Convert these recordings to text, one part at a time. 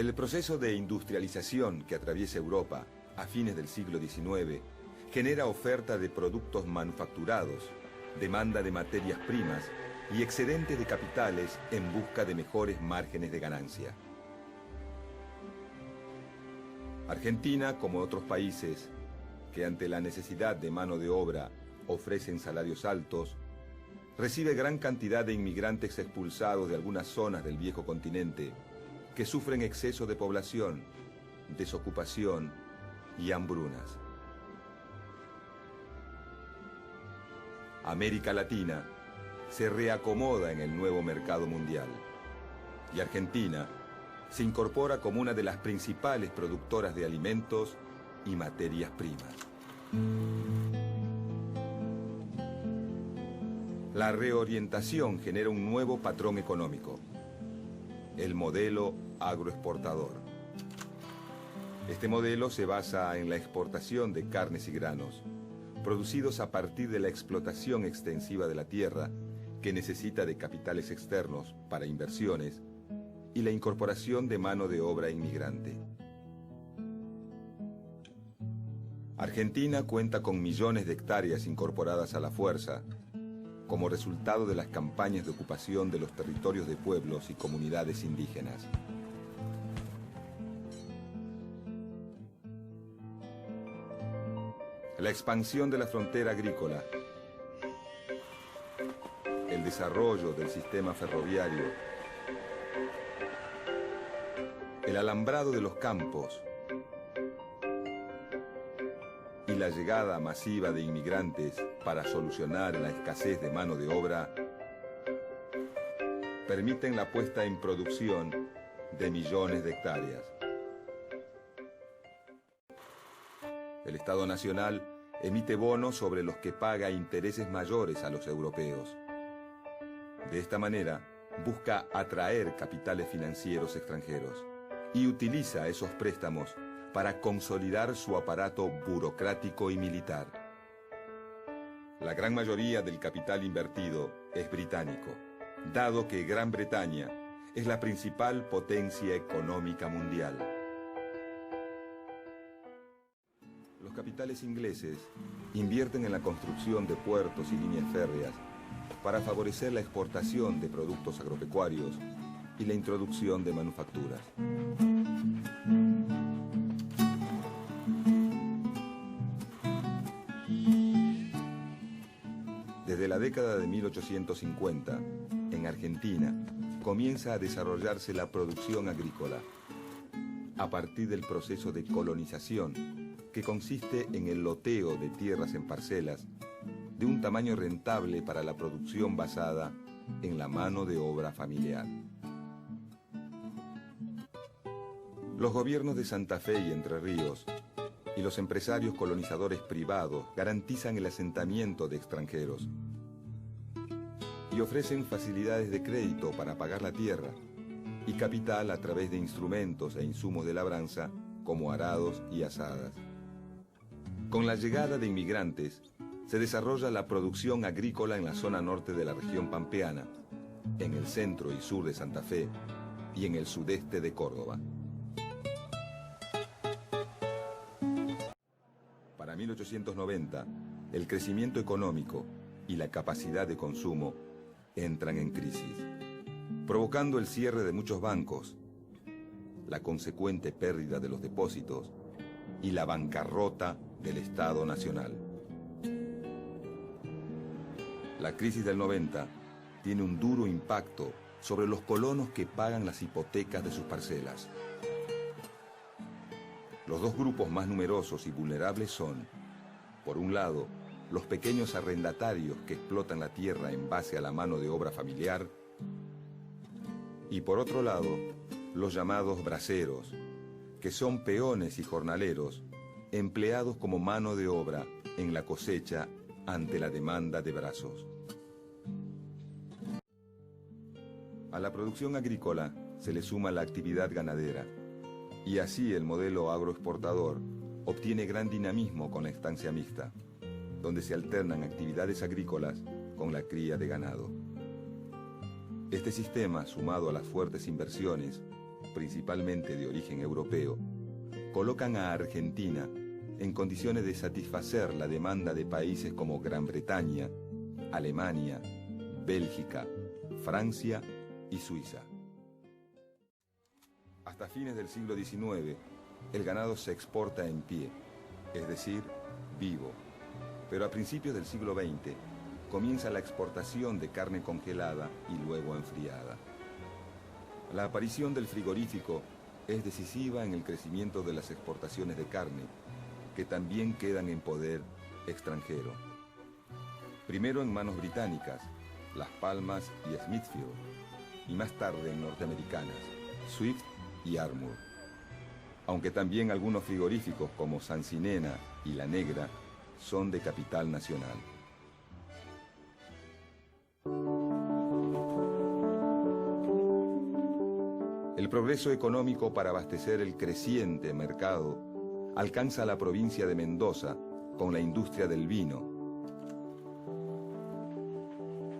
El proceso de industrialización que atraviesa Europa a fines del siglo XIX genera oferta de productos manufacturados, demanda de materias primas y excedentes de capitales en busca de mejores márgenes de ganancia. Argentina, como otros países que ante la necesidad de mano de obra ofrecen salarios altos, recibe gran cantidad de inmigrantes expulsados de algunas zonas del viejo continente que sufren exceso de población, desocupación y hambrunas. América Latina se reacomoda en el nuevo mercado mundial y Argentina se incorpora como una de las principales productoras de alimentos y materias primas. La reorientación genera un nuevo patrón económico, el modelo agroexportador. Este modelo se basa en la exportación de carnes y granos, producidos a partir de la explotación extensiva de la tierra, que necesita de capitales externos para inversiones, y la incorporación de mano de obra inmigrante. Argentina cuenta con millones de hectáreas incorporadas a la fuerza, como resultado de las campañas de ocupación de los territorios de pueblos y comunidades indígenas. La expansión de la frontera agrícola, el desarrollo del sistema ferroviario, el alambrado de los campos y la llegada masiva de inmigrantes para solucionar la escasez de mano de obra permiten la puesta en producción de millones de hectáreas. El Estado Nacional emite bonos sobre los que paga intereses mayores a los europeos. De esta manera, busca atraer capitales financieros extranjeros y utiliza esos préstamos para consolidar su aparato burocrático y militar. La gran mayoría del capital invertido es británico, dado que Gran Bretaña es la principal potencia económica mundial. Los capitales ingleses invierten en la construcción de puertos y líneas férreas para favorecer la exportación de productos agropecuarios y la introducción de manufacturas. Desde la década de 1850, en Argentina, comienza a desarrollarse la producción agrícola, a partir del proceso de colonización, que consiste en el loteo de tierras en parcelas, de un tamaño rentable para la producción basada en la mano de obra familiar. Los gobiernos de Santa Fe y Entre Ríos y los empresarios colonizadores privados garantizan el asentamiento de extranjeros y ofrecen facilidades de crédito para pagar la tierra y capital a través de instrumentos e insumos de labranza como arados y azadas. Con la llegada de inmigrantes, se desarrolla la producción agrícola en la zona norte de la región pampeana, en el centro y sur de Santa Fe y en el sudeste de Córdoba. Para 1890, el crecimiento económico y la capacidad de consumo entran en crisis, provocando el cierre de muchos bancos, la consecuente pérdida de los depósitos y la bancarrota del Estado Nacional. La crisis del 90 tiene un duro impacto sobre los colonos que pagan las hipotecas de sus parcelas. Los dos grupos más numerosos y vulnerables son, por un lado, los pequeños arrendatarios que explotan la tierra en base a la mano de obra familiar, y por otro lado, los llamados braceros, que son peones y jornaleros empleados como mano de obra en la cosecha ante la demanda de brazos. A la producción agrícola se le suma la actividad ganadera, y así el modelo agroexportador obtiene gran dinamismo con la estancia mixta, donde se alternan actividades agrícolas con la cría de ganado. Este sistema, sumado a las fuertes inversiones principalmente de origen europeo, colocan a Argentina en condiciones de satisfacer la demanda de países como Gran Bretaña, Alemania, Bélgica, Francia y Suiza. Hasta fines del siglo XIX, el ganado se exporta en pie, es decir, vivo. Pero a principios del siglo XX comienza la exportación de carne congelada y luego enfriada. La aparición del frigorífico es decisiva en el crecimiento de las exportaciones de carne, que también quedan en poder extranjero. Primero en manos británicas, Las Palmas y Smithfield, y más tarde en norteamericanas, Swift y Armour. Aunque también algunos frigoríficos como Sancinena y La Negra son de capital nacional. El progreso económico para abastecer el creciente mercado alcanza a la provincia de Mendoza con la industria del vino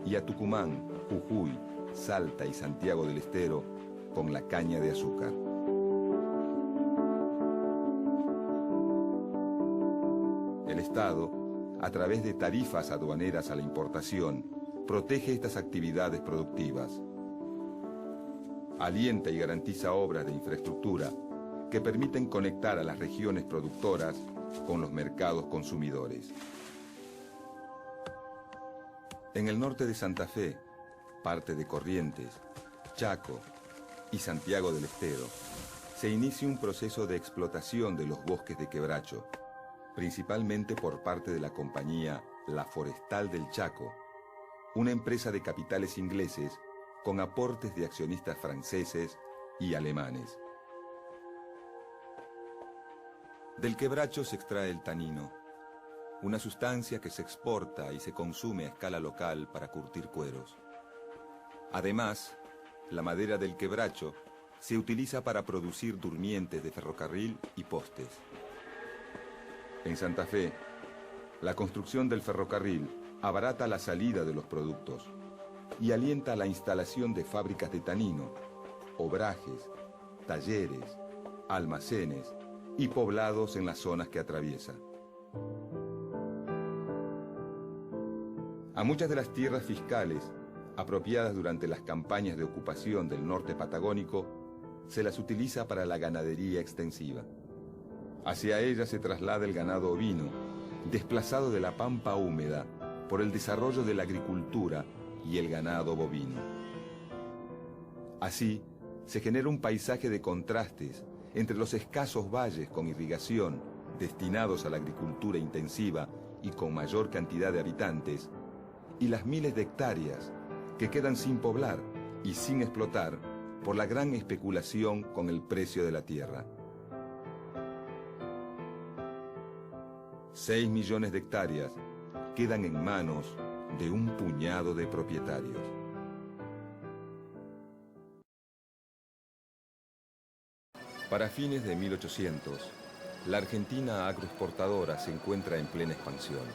y a Tucumán, Jujuy, Salta y Santiago del Estero con la caña de azúcar. El Estado, a través de tarifas aduaneras a la importación, protege estas actividades productivas. Alienta y garantiza obras de infraestructura que permiten conectar a las regiones productoras con los mercados consumidores. En el norte de Santa Fe, parte de Corrientes, Chaco y Santiago del Estero, se inicia un proceso de explotación de los bosques de quebracho, principalmente por parte de la compañía La Forestal del Chaco, una empresa de capitales ingleses con aportes de accionistas franceses y alemanes. Del quebracho se extrae el tanino, una sustancia que se exporta y se consume a escala local para curtir cueros. Además, la madera del quebracho se utiliza para producir durmientes de ferrocarril y postes. En Santa Fe, la construcción del ferrocarril abarata la salida de los productos y alienta la instalación de fábricas de tanino, obrajes, talleres, almacenes y poblados en las zonas que atraviesa. A muchas de las tierras fiscales, apropiadas durante las campañas de ocupación del norte patagónico, se las utiliza para la ganadería extensiva. Hacia ellas se traslada el ganado ovino, desplazado de la pampa húmeda por el desarrollo de la agricultura y el ganado bovino. Así, se genera un paisaje de contrastes entre los escasos valles con irrigación destinados a la agricultura intensiva y con mayor cantidad de habitantes, y las miles de hectáreas que quedan sin poblar y sin explotar por la gran especulación con el precio de la tierra. 6 millones de hectáreas quedan en manos de un puñado de propietarios. Para fines de 1800, la Argentina agroexportadora se encuentra en plena expansión.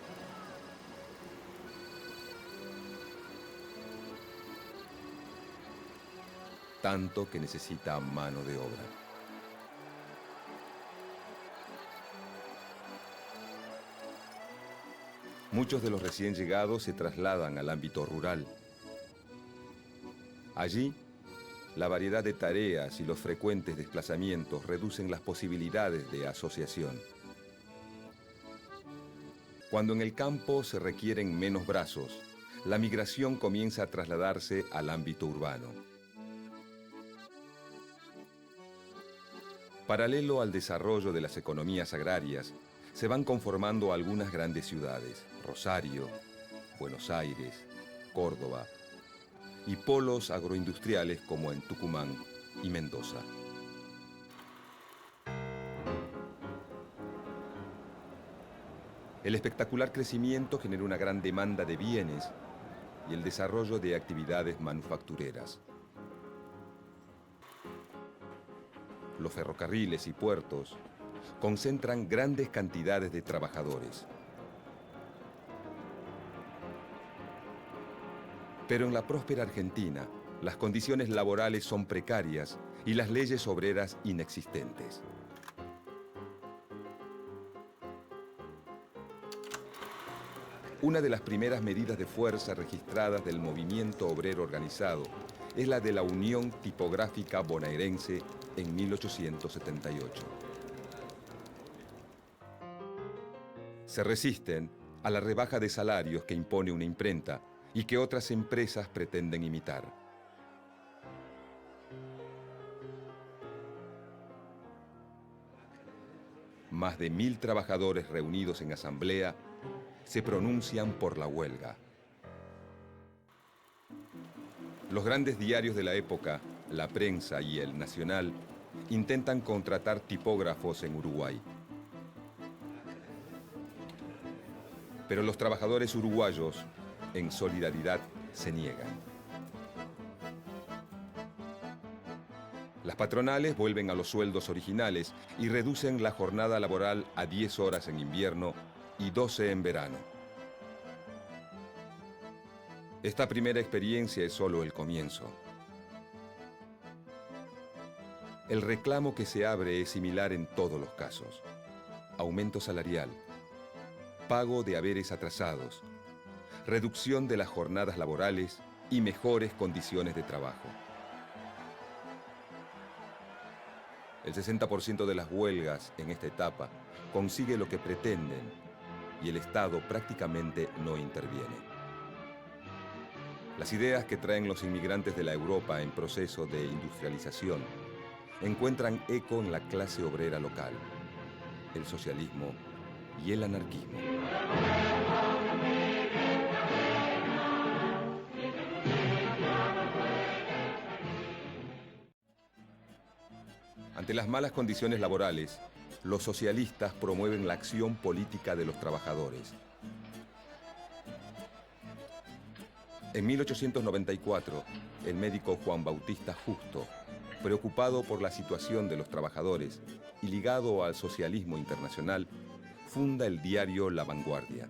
Tanto que necesita mano de obra. Muchos de los recién llegados se trasladan al ámbito rural. Allí, la variedad de tareas y los frecuentes desplazamientos reducen las posibilidades de asociación. Cuando en el campo se requieren menos brazos, la migración comienza a trasladarse al ámbito urbano. Paralelo al desarrollo de las economías agrarias, se van conformando algunas grandes ciudades, Rosario, Buenos Aires, Córdoba, y polos agroindustriales como en Tucumán y Mendoza. El espectacular crecimiento generó una gran demanda de bienes y el desarrollo de actividades manufactureras. Los ferrocarriles y puertos concentran grandes cantidades de trabajadores. Pero en la próspera Argentina, Las condiciones laborales son precarias y las leyes obreras inexistentes. Una de las primeras medidas de fuerza registradas del movimiento obrero organizado es la de la Unión Tipográfica Bonaerense en 1878. Se resisten a la rebaja de salarios que impone una imprenta y que otras empresas pretenden imitar. Más de 1000 trabajadores reunidos en asamblea se pronuncian por la huelga. Los grandes diarios de la época, La Prensa y El Nacional, intentan contratar tipógrafos en Uruguay. Pero los trabajadores uruguayos, en solidaridad, se niegan. Las patronales vuelven a los sueldos originales y reducen la jornada laboral a 10 horas en invierno y 12 en verano. Esta primera experiencia es solo el comienzo. El reclamo que se abre es similar en todos los casos. Aumento salarial, pago de haberes atrasados, reducción de las jornadas laborales y mejores condiciones de trabajo. El 60% de las huelgas en esta etapa consigue lo que pretenden y el Estado prácticamente no interviene. Las ideas que traen los inmigrantes de la Europa en proceso de industrialización encuentran eco en la clase obrera local, el socialismo y el anarquismo. Ante las malas condiciones laborales, los socialistas promueven la acción política de los trabajadores. En 1894, el médico Juan Bautista Justo, preocupado por la situación de los trabajadores y ligado al socialismo internacional, funda el diario La Vanguardia.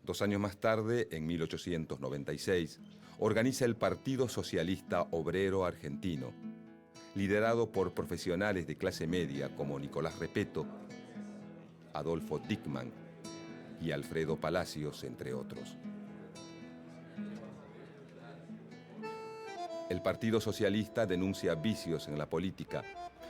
Dos años más tarde, en 1896, organiza el Partido Socialista Obrero Argentino, liderado por profesionales de clase media como Nicolás Repetto, Adolfo Dickmann y Alfredo Palacios, entre otros. El Partido Socialista denuncia vicios en la política,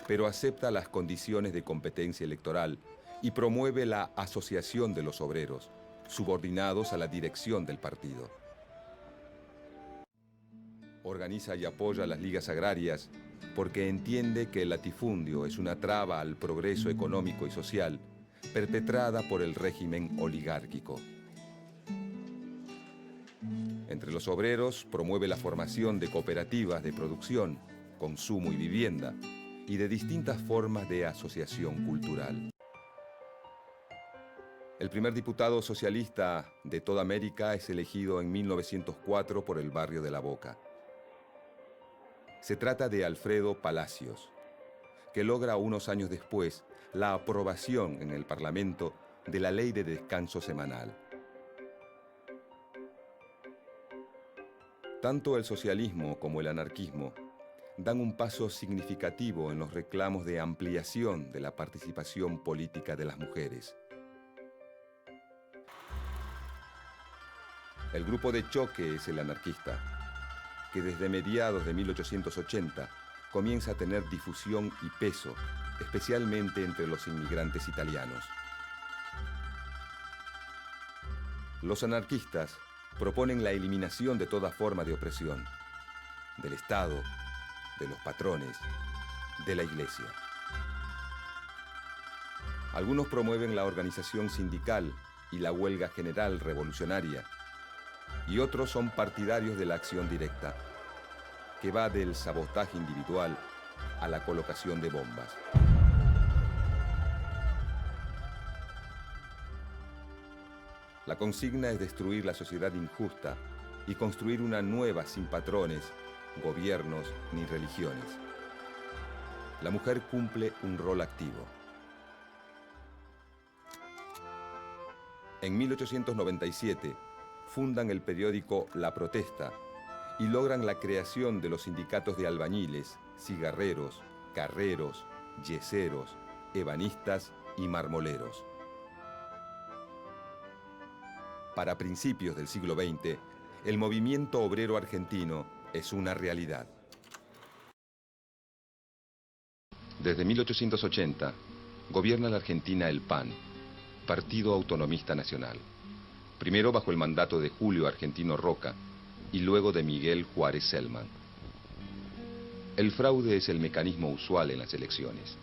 pero acepta las condiciones de competencia electoral y promueve la asociación de los obreros, subordinados a la dirección del partido. Organiza y apoya las ligas agrarias porque entiende que el latifundio es una traba al progreso económico y social perpetrada por el régimen oligárquico. Entre los obreros promueve la formación de cooperativas de producción, consumo y vivienda y de distintas formas de asociación cultural. El primer diputado socialista de toda América es elegido en 1904 por el barrio de La Boca. Se trata de Alfredo Palacios, que logra unos años después la aprobación en el Parlamento de la Ley de Descanso Semanal. Tanto el socialismo como el anarquismo dan un paso significativo en los reclamos de ampliación de la participación política de las mujeres. El grupo de choque es el anarquista, que desde mediados de 1880 comienza a tener difusión y peso, especialmente entre los inmigrantes italianos. Los anarquistas proponen la eliminación de toda forma de opresión, del Estado, de los patrones, de la Iglesia. Algunos promueven la organización sindical y la huelga general revolucionaria, y otros son partidarios de la acción directa, que va del sabotaje individual a la colocación de bombas. La consigna es destruir la sociedad injusta y construir una nueva sin patrones, gobiernos ni religiones. La mujer cumple un rol activo. En 1897, fundan el periódico La Protesta y logran la creación de los sindicatos de albañiles, cigarreros, carreros, yeseros, ebanistas y marmoleros. Para principios del siglo XX, el movimiento obrero argentino es una realidad. Desde 1880, gobierna la Argentina el PAN, Partido Autonomista Nacional. Primero bajo el mandato de Julio Argentino Roca y luego de Miguel Juárez Celman. El fraude es el mecanismo usual en las elecciones.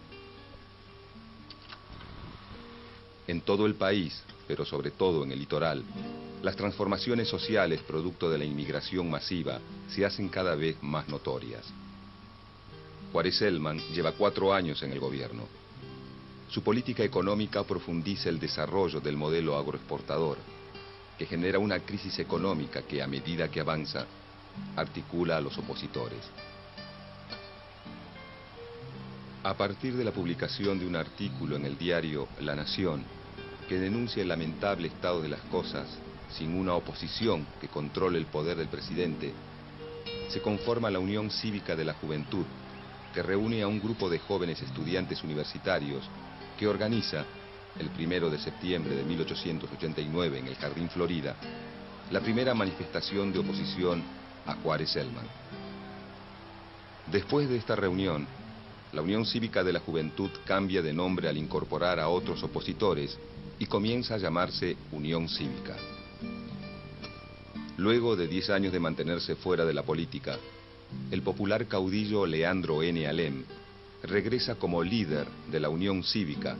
En todo el país, pero sobre todo en el litoral, las transformaciones sociales producto de la inmigración masiva se hacen cada vez más notorias. Juárez Celman lleva 4 años en el gobierno. Su política económica profundiza el desarrollo del modelo agroexportador, que genera una crisis económica que, a medida que avanza, articula a los opositores. A partir de la publicación de un artículo en el diario La Nación, que denuncia el lamentable estado de las cosas, sin una oposición que controle el poder del presidente, se conforma la Unión Cívica de la Juventud, que reúne a un grupo de jóvenes estudiantes universitarios que organiza, el 1 de septiembre de 1889 en el Jardín Florida, la primera manifestación de oposición a Juárez Celman. Después de esta reunión, la Unión Cívica de la Juventud cambia de nombre al incorporar a otros opositores y comienza a llamarse Unión Cívica. Luego de 10 años de mantenerse fuera de la política, el popular caudillo Leandro N. Alem regresa como líder de la Unión Cívica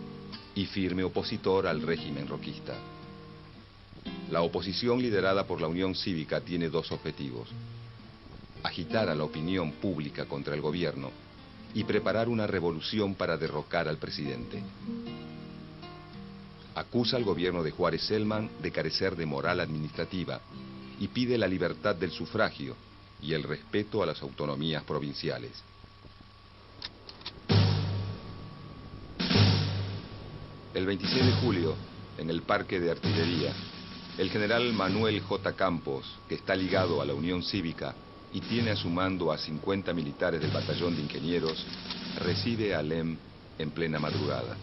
y firme opositor al régimen roquista. La oposición liderada por la Unión Cívica tiene 2 objetivos: agitar a la opinión pública contra el gobierno y preparar una revolución para derrocar al presidente. Acusa al gobierno de Juárez Celman de carecer de moral administrativa y pide la libertad del sufragio y el respeto a las autonomías provinciales. El 26 de julio, en el Parque de Artillería, el general Manuel J. Campos, que está ligado a la Unión Cívica y tiene a su mando a 50 militares del batallón de ingenieros, recibe a Alem en plena madrugada.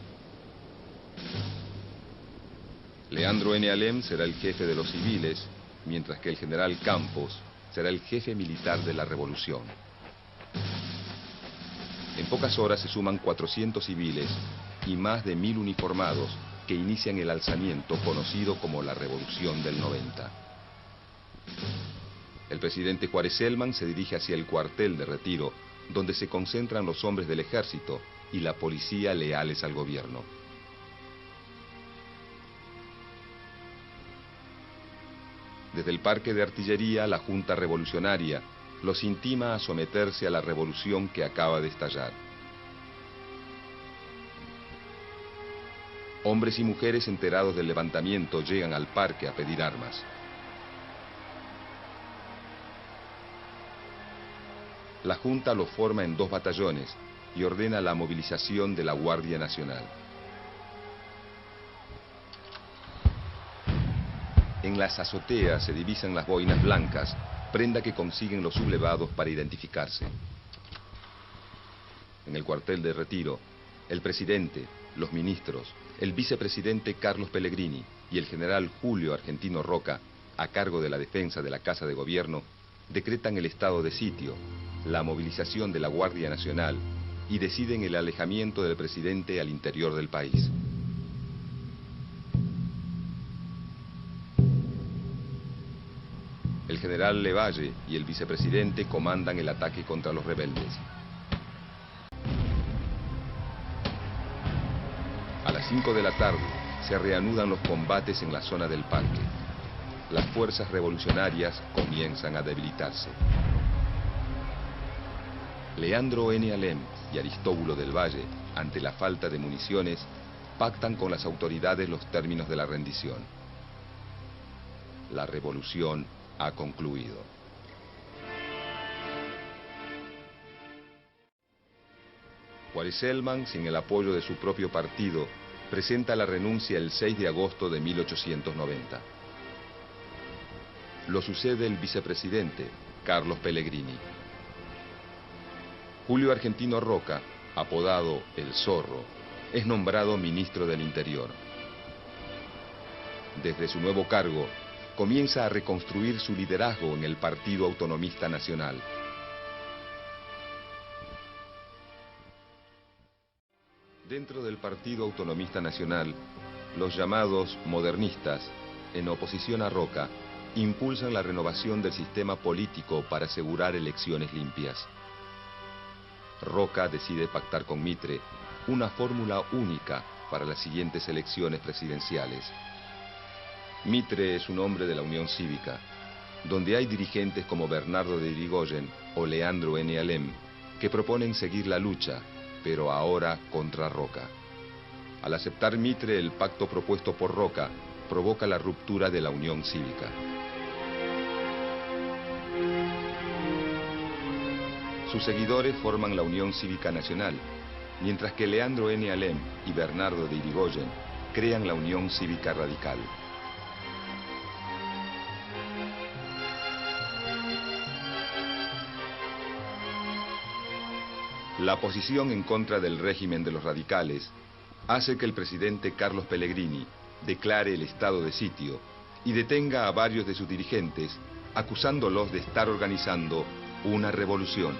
Leandro N. Alem será el jefe de los civiles, mientras que el general Campos será el jefe militar de la revolución. En pocas horas se suman 400 civiles y más de 1000 uniformados que inician el alzamiento conocido como la Revolución del 90. El presidente Juárez Celman se dirige hacia el cuartel de retiro, donde se concentran los hombres del ejército y la policía leales al gobierno. Desde el Parque de Artillería, la Junta Revolucionaria los intima a someterse a la revolución que acaba de estallar. Hombres y mujeres enterados del levantamiento llegan al parque a pedir armas. La Junta los forma en 2 batallones y ordena la movilización de la Guardia Nacional. En las azoteas se divisan las boinas blancas, prenda que consiguen los sublevados para identificarse. En el cuartel de retiro, el presidente, los ministros, el vicepresidente Carlos Pellegrini y el general Julio Argentino Roca, a cargo de la defensa de la Casa de Gobierno, decretan el estado de sitio, la movilización de la Guardia Nacional y deciden el alejamiento del presidente al interior del país. El general Levalle y el vicepresidente comandan el ataque contra los rebeldes. A las 5 de la tarde se reanudan los combates en la zona del parque. Las fuerzas revolucionarias comienzan a debilitarse. Leandro N. Alem y Aristóbulo del Valle, ante la falta de municiones, pactan con las autoridades los términos de la rendición. La revolución ha concluido. Juárez Celman, sin el apoyo de su propio partido, presenta la renuncia el 6 de agosto de 1890. lo sucede el vicepresidente, Carlos Pellegrini. Julio Argentino Roca, apodado El Zorro, es nombrado ministro del Interior. Desde su nuevo cargo, comienza a reconstruir su liderazgo en el Partido Autonomista Nacional. Dentro del Partido Autonomista Nacional, los llamados modernistas, en oposición a Roca, impulsan la renovación del sistema político para asegurar elecciones limpias. Roca decide pactar con Mitre una fórmula única para las siguientes elecciones presidenciales. Mitre es un hombre de la Unión Cívica, donde hay dirigentes como Bernardo de Irigoyen o Leandro N. Alem, que proponen seguir la lucha, pero ahora contra Roca. Al aceptar Mitre el pacto propuesto por Roca, provoca la ruptura de la Unión Cívica. Sus seguidores forman la Unión Cívica Nacional, mientras que Leandro N. Alem y Bernardo de Irigoyen crean la Unión Cívica Radical. La posición en contra del régimen de los radicales hace que el presidente Carlos Pellegrini declare el estado de sitio y detenga a varios de sus dirigentes, acusándolos de estar organizando una revolución.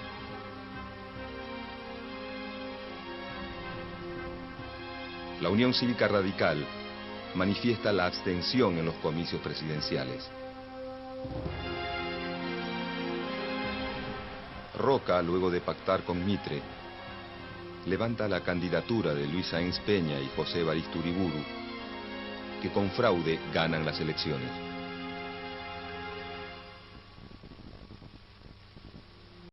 La Unión Cívica Radical manifiesta la abstención en los comicios presidenciales. Roca, luego de pactar con Mitre, levanta la candidatura de Luis Sáenz Peña y José Evaristo Uriburu, que con fraude ganan las elecciones.